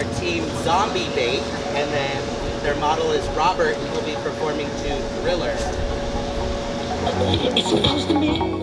our team Zombie Bait, and then their model is Robert, who will be performing to Thriller. It's supposed to be.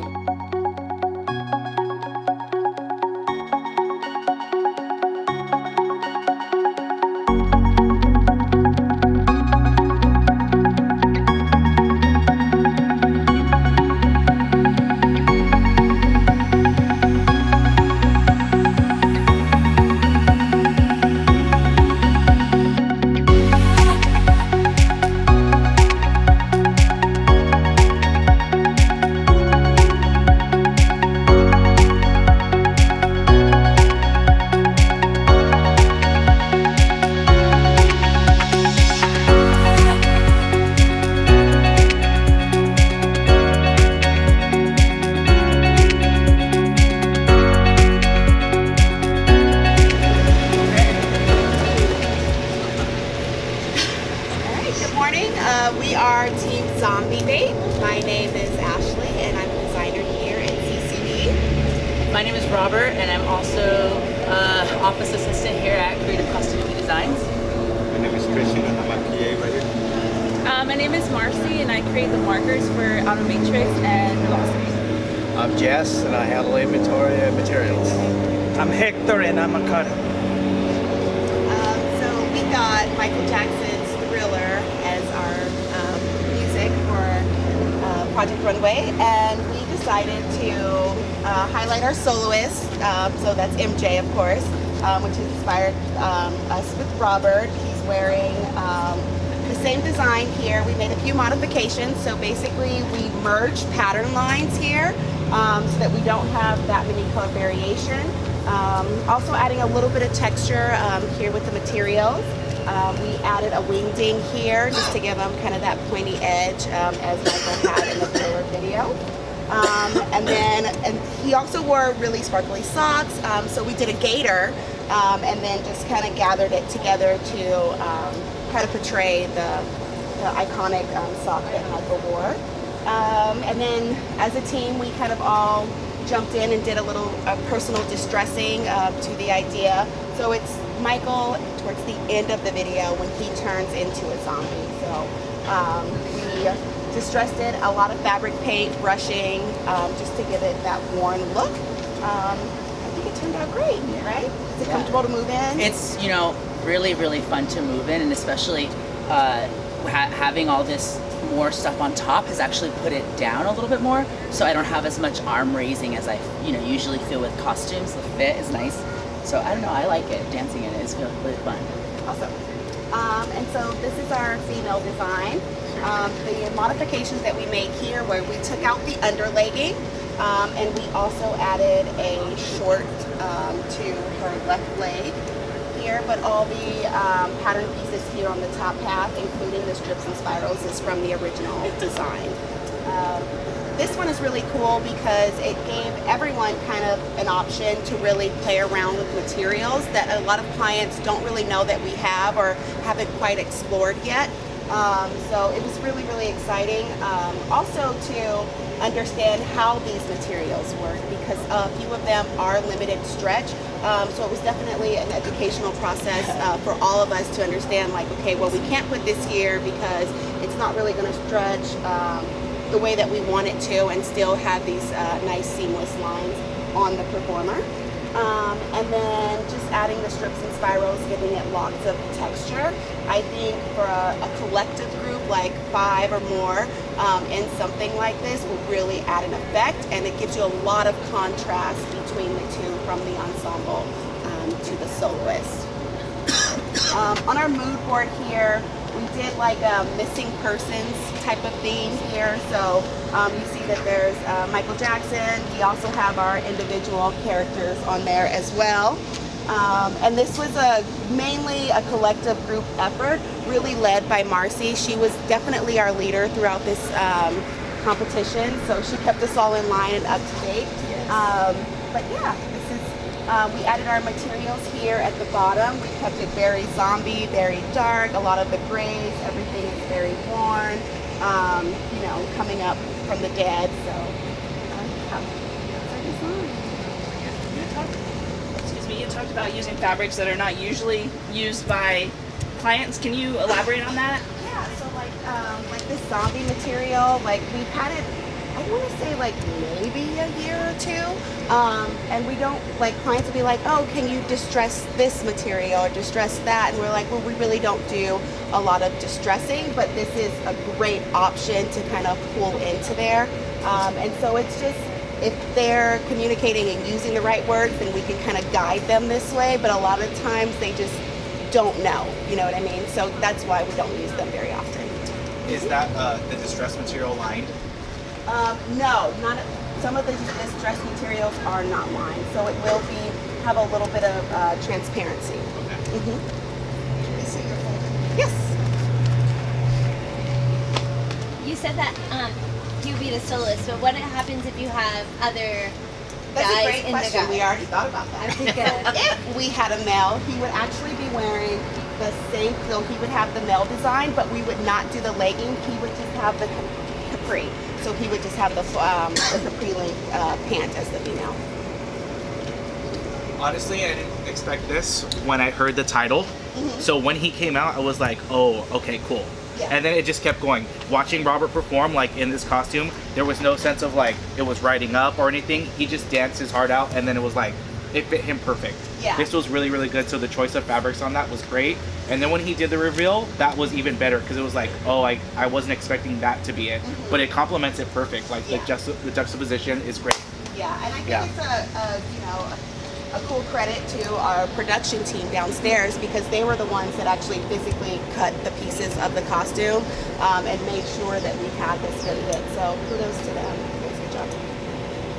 We are Team Zombie Bait. My name is Ashley, and I'm a designer here at CCD. My name is Robert, and I'm also office assistant here at Creative Costume Designs. My name is Christian, and I'm a PA right here. My name is Marcy, and I create the markers for Automatrix and Velocity. I'm Jess, and I handle inventory and materials. I'm Hector, and I'm a cutter. So we got Michael Jackson's Thriller as our music for Project Runway, and we decided to highlight our soloist. So that's MJ, of course, which inspired us with Robert. He's wearing the same design here. We made a few modifications. So basically, we merged pattern lines here so that we don't have that many color variation. Also adding a little bit of texture here with the materials. We added a wingding here just to give them kind of that pointy edge as Michael had in the Thriller video. And he also wore really sparkly socks, so we did a gator and then just kind of gathered it together to kind of portray the iconic sock that Michael wore. And then as a team, we kind of all jumped in and did a little personal distressing to the idea. So it's Michael towards the end of the video when he turns into a zombie. So we distressed it, a lot of fabric paint, brushing, just to give it that worn look. I think it turned out great, right? Is it comfortable to move in? It's, you know, really, really fun to move in, and especially having all this more stuff on top has actually put it down a little bit more, so I don't have as much arm raising as I, usually feel with costumes. The fit is nice. So I don't know, I like it. Dancing in it is really fun. Awesome. And so this is our female design. The modifications that we made here where we took out the underlegging and we also added a short to her left leg here, but all the pattern pieces here on the top half, including the strips and spirals, is from the original design. This one is really cool because it gave everyone kind of an option to really play around with materials that a lot of clients don't really know that we have or haven't quite explored yet. So it was really, really exciting. Also to understand how these materials work, because a few of them are limited stretch. So it was definitely an educational process for all of us to understand, like, okay, well, we can't put this here because it's not really going to stretch the way that we want it to and still have these nice seamless lines on the performer. And then just adding the strips and spirals, giving it lots of texture. I think for a collective group, like 5 or more, in something like this will really add an effect, and it gives you a lot of contrast between the two, from the ensemble to the soloist. On our mood board here, we did like a missing persons type of theme here. So you see that there's Michael Jackson. We also have our individual characters on there as well. And this was mainly a collective group effort, really led by Marcy. She was definitely our leader throughout this competition, so she kept us all in line and up to date. But yeah, this is we added our materials here at the bottom. We kept it very zombie, very dark. A lot of the grays, everything is very worn. Coming up from the dead. So that's our design. Excuse me. you talked about using fabrics that are not usually used by clients. Can you elaborate on that? Yeah, so like this zombie material, like we've had it, I want to say like maybe a year or two, and we don't, like clients will be like, oh, can you distress this material or distress that? And we're like, well, we really don't do a lot of distressing, but this is a great option to kind of pull into there. And so it's just, if they're communicating and using the right words, then we can kind of guide them this way, but a lot of times they just don't know, you know what I mean? So that's why we don't use them very often. Is that the distress material lined? No, not some of the distress materials are not lined, so it will have a little bit of transparency. Okay. Mm-hmm. Yes. You said that you'd be the soloist, but what happens if you have other That's guys a great in question. the We guy? already thought about that. Okay, good. If we had a male, he would actually be wearing the same, so he would have the male design, but we would not do the legging. He would just have the capri. So he would just have the capri length pant as the female. Honestly, I didn't expect this when I heard the title. So when he came out, I was like, oh, okay, cool. Yeah. And then it just kept going. Watching Robert perform, like in this costume, there was no sense of like it was riding up or anything. He just danced his heart out, and then it was like, it fit him perfect. Yeah. This was really, really good. So the choice of fabrics on that was great. And then when he did the reveal, that was even better because it was like, oh, I wasn't expecting that to be it. But it complements it perfect. Like Yeah. the juxtaposition is great. Yeah, and I think Yeah. it's a cool credit to our production team downstairs because they were the ones that actually physically cut the pieces of the costume and made sure that we had this good fit. So kudos to them. Good job.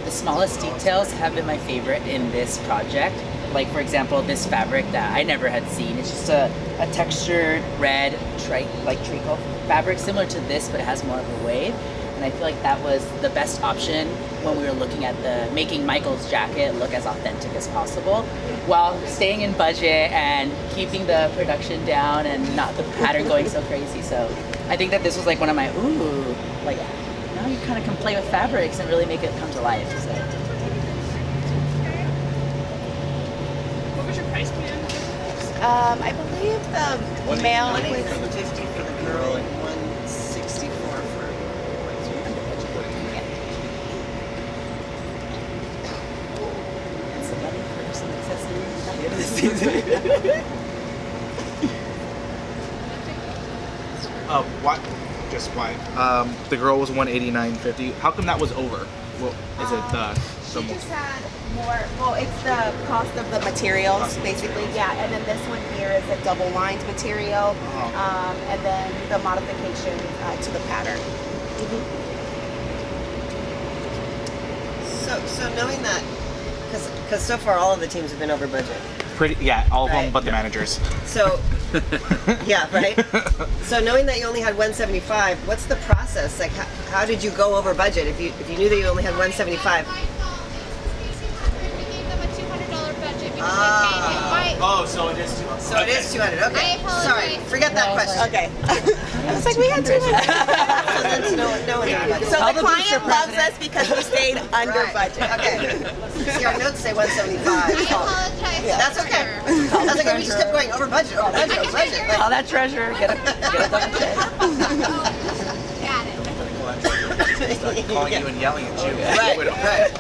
The smallest details have been my favorite in this project. Like for example, this fabric that I never had seen. It's just a textured red treacle fabric similar to this, but it has more of a wave. And I feel like that was the best option when we were looking at making Michael's jacket look as authentic as possible, while staying in budget and keeping the production down and not the pattern going so crazy. So I think that this was like one of my like now you kind of can play with fabrics and really make it come to life. So. What was your price point? I believe the male was 150 for the girl and 164 for Some money for some accessories at the end of the season. Why? Just why? The girl was $189.50. How come that was over? Well, is it she just had more, well, it's the cost of the materials, basically, yeah. And then this one here is a double lined material, and then the modification to the pattern. So knowing that, because so far all of the teams have been over budget. all of them Right. but the managers. So, yeah, right? So knowing that you only had 175, what's the process? Like, how did you go over budget if you knew that you only had 175? Oh, so it is 200. So it is 200. Okay. Sorry, forget that question. Okay. I was like, we had 200. So then no one's over budget. So Call the the booster client loves president. us because we stayed under Right. budget. Okay. See, our notes say 175. apologize. That's okay. That's okay. We just kept going over budget, over budget, over budget. Like, Call that treasure. Get a double check. Got it. Start calling you and yelling at you. right, right.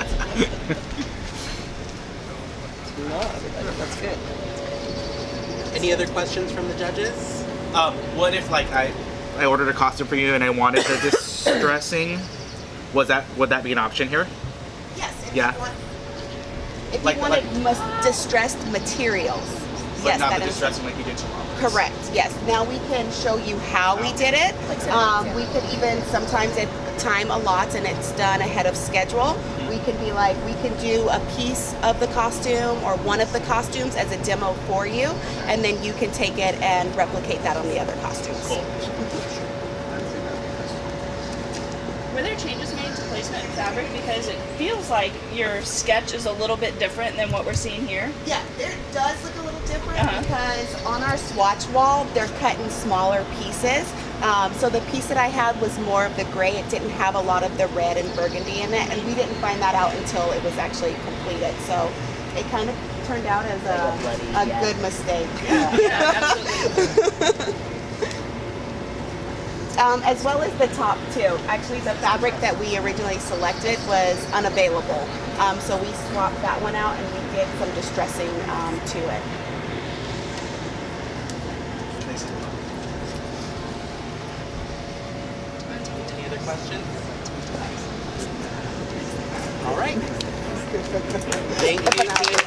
No, that's good. Any other questions from the judges? What if like I ordered a costume for you and I wanted the distressing? Would that be an option here? Yes. Yeah. If Like- you wanted distressed materials. But Yes, not that the is distressing like you did to Robert. correct. Yes. Now we can show you how we did it. We could even sometimes if time allots and it's done ahead of schedule, we can be like, we can do a piece of the costume or one of the costumes as a demo for you, and then you can take it and replicate that on the other costumes. Cool. Were there changes made to placement and fabric? Because it feels like your sketch is a little bit different than what we're seeing here. Yeah, it does look a little different Uh-huh. because on our swatch wall, they're cut in smaller pieces. So the piece that I had was more of the gray. It didn't have a lot of the red and burgundy in it, and we didn't find that out until it was actually completed. So it kind of turned out as Like a bloody, yeah. good mistake. Yeah, absolutely. As well as the top too. Actually, the fabric that we originally selected was unavailable. So we swapped that one out and we did some distressing to it. Any other questions? All right. Thank you.